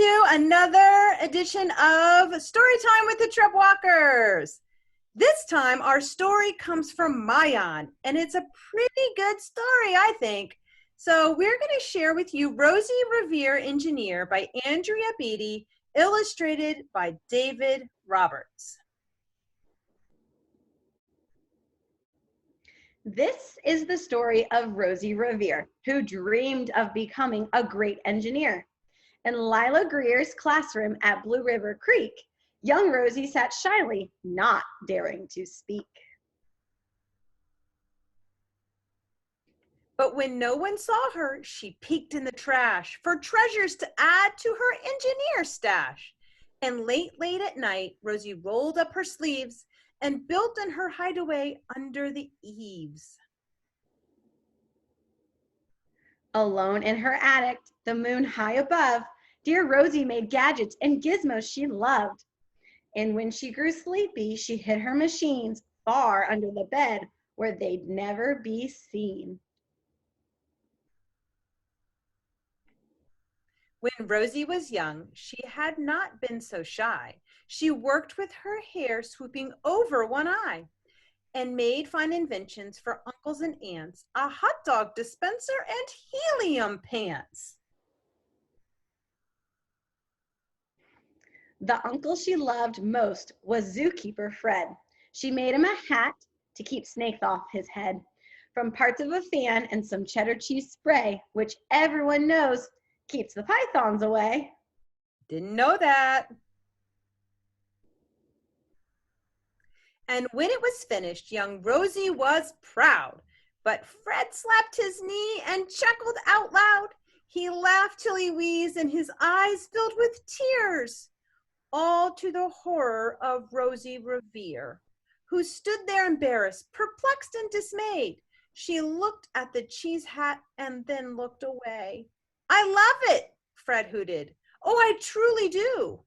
to another edition of Storytime with the Trip Walkers. This time our story comes from Mayan, and it's a pretty good story, I think. So we're going to share with you Rosie Revere Engineer by Andrea Beatty, illustrated by David Roberts. This is the story of Rosie Revere, who dreamed of becoming a great engineer. In Lila Greer's classroom at Blue River Creek, young Rosie sat shyly, not daring to speak. But when no one saw her, she peeked in the trash for treasures to add to her engineer stash. And late at night, Rosie rolled up her sleeves and built in her hideaway under the eaves. Alone in her attic, the moon high above, dear Rosie made gadgets and gizmos she loved. And when she grew sleepy, she hid her machines far under the bed where they'd never be seen. When Rosie was young, she had not been so shy. She worked with her hair swooping over one eye and made fine inventions for uncles and aunts, a hot dog dispenser and helium pants. The uncle she loved most was zookeeper Fred. She made him a hat to keep snakes off his head from parts of a fan and some cheddar cheese spray, which everyone knows keeps the pythons away. Didn't know that. And when it was finished, young Rosie was proud. But Fred slapped his knee and chuckled out loud. He laughed till he wheezed and his eyes filled with tears, all to the horror of Rosie Revere, who stood there embarrassed, perplexed, and dismayed. She looked at the cheese hat and then looked away. "I love it," Fred hooted. "Oh, I truly do."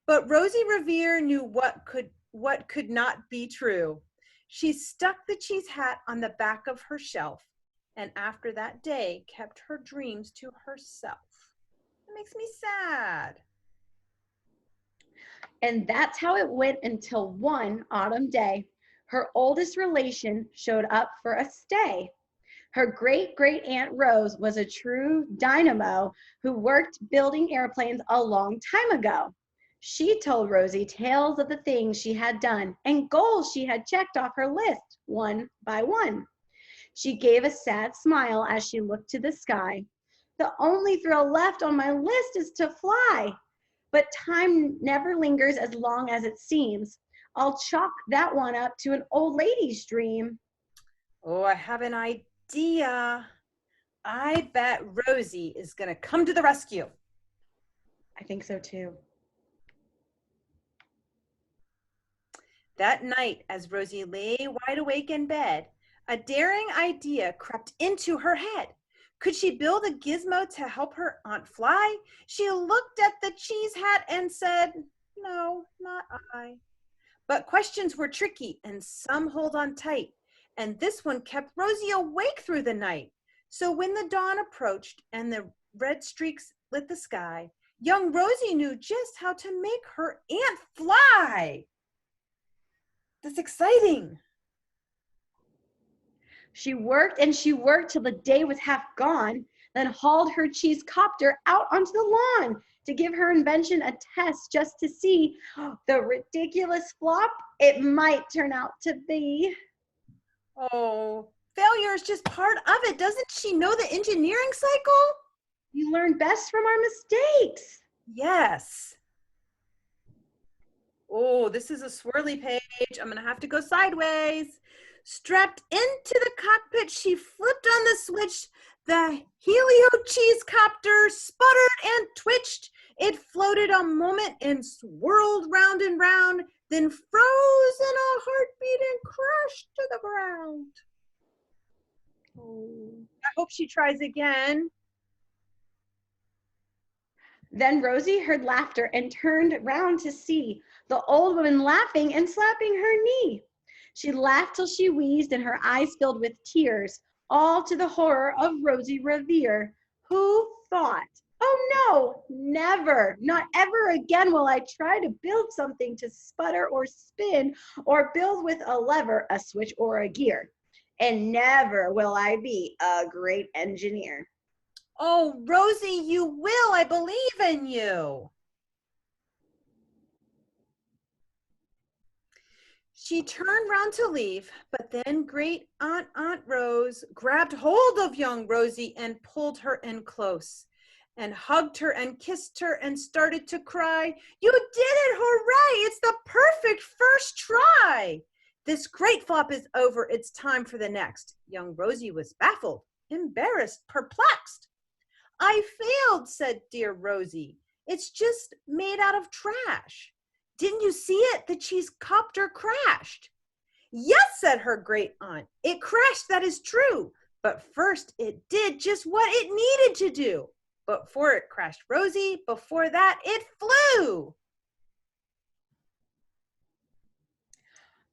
But Rosie Revere knew what could not be true. She stuck the cheese hat on the back of her shelf, and after that day kept her dreams to herself. It makes me sad. And that's how it went until one autumn day, her oldest relation showed up for a stay. Her great-great-aunt Rose was a true dynamo who worked building airplanes a long time ago. She told Rosie tales of the things she had done and goals she had checked off her list one by one. She gave a sad smile as she looked to the sky. "The only thrill left on my list is to fly. But time never lingers as long as it seems. I'll chalk that one up to an old lady's dream." Oh, I have an idea. I bet Rosie is going to come to the rescue. I think so too. That night, as Rosie lay wide awake in bed, a daring idea crept into her head. Could she build a gizmo to help her aunt fly? She looked at the cheese hat and said, "No, not I." But questions were tricky and some hold on tight, and this one kept Rosie awake through the night. So when the dawn approached and the red streaks lit the sky, young Rosie knew just how to make her aunt fly. That's exciting. She worked and she worked till the day was half gone, then hauled her cheese copter out onto the lawn to give her invention a test just to see the ridiculous flop it might turn out to be. Oh, failure is just part of it. Doesn't she know the engineering cycle? We learn best from our mistakes. Yes. Oh, this is a swirly page. I'm going to have to go sideways. Strapped into the cockpit, she flipped on the switch. The helio cheese copter sputtered and twitched. It floated a moment and swirled round and round, then froze in a heartbeat and crashed to the ground. Oh, I hope she tries again. Then Rosie heard laughter and turned round to see the old woman laughing and slapping her knee. She laughed till she wheezed and her eyes filled with tears, all to the horror of Rosie Revere, who thought Oh no, never, not ever again will I try to build something to sputter or spin or build with a lever, a switch, or a gear. And never will I be a great engineer. Oh, Rosie, you will. I believe in you. She turned round to leave, but then great Aunt Rose grabbed hold of young Rosie and pulled her in close and hugged her and kissed her and started to cry. You did it! Hooray! It's the perfect first try! This great flop is over. It's time for the next. Young Rosie was baffled, embarrassed, perplexed. I failed, said dear Rosie. It's just made out of trash. Didn't you see it? The cheese copter crashed. Yes, said her great aunt. It crashed, that is true. But first it did just what it needed to do. Before it crashed, Rosie, before that it flew.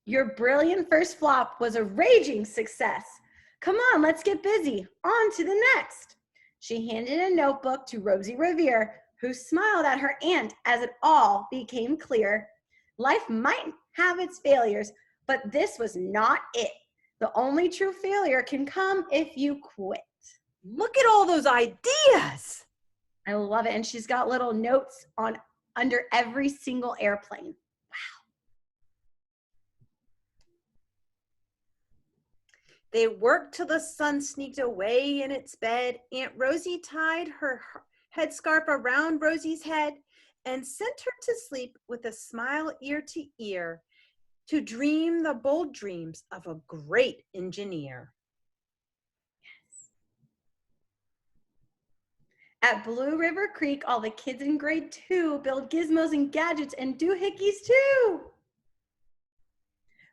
Your brilliant first flop was a raging success. Come on, let's get busy. On to the next. She handed a notebook to Rosie Revere, who smiled at her aunt as it all became clear. Life might have its failures, but this was not it. The only true failure can come if you quit. Look at all those ideas. I love it. And she's got little notes on under every single airplane. They worked till the sun sneaked away in its bed. Aunt Rosie tied her headscarf around Rosie's head and sent her to sleep with a smile ear to ear to dream the bold dreams of a great engineer. At Blue River Creek, all the kids in grade 2 build gizmos and gadgets and doohickeys too.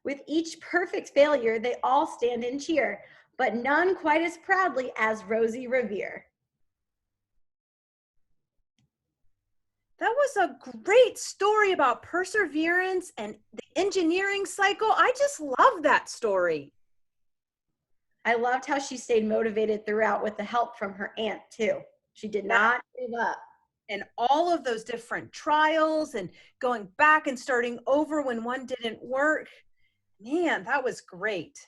With each perfect failure, they all stand and cheer, but none quite as proudly as Rosie Revere. That was a great story about perseverance and the engineering cycle. I just love that story. I loved how she stayed motivated throughout with the help from her aunt too. She did not give up. And all of those different trials and going back and starting over when one didn't work. Man, that was great.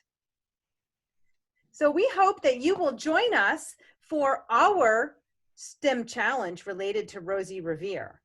So we hope that you will join us for our STEM challenge related to Rosie Revere.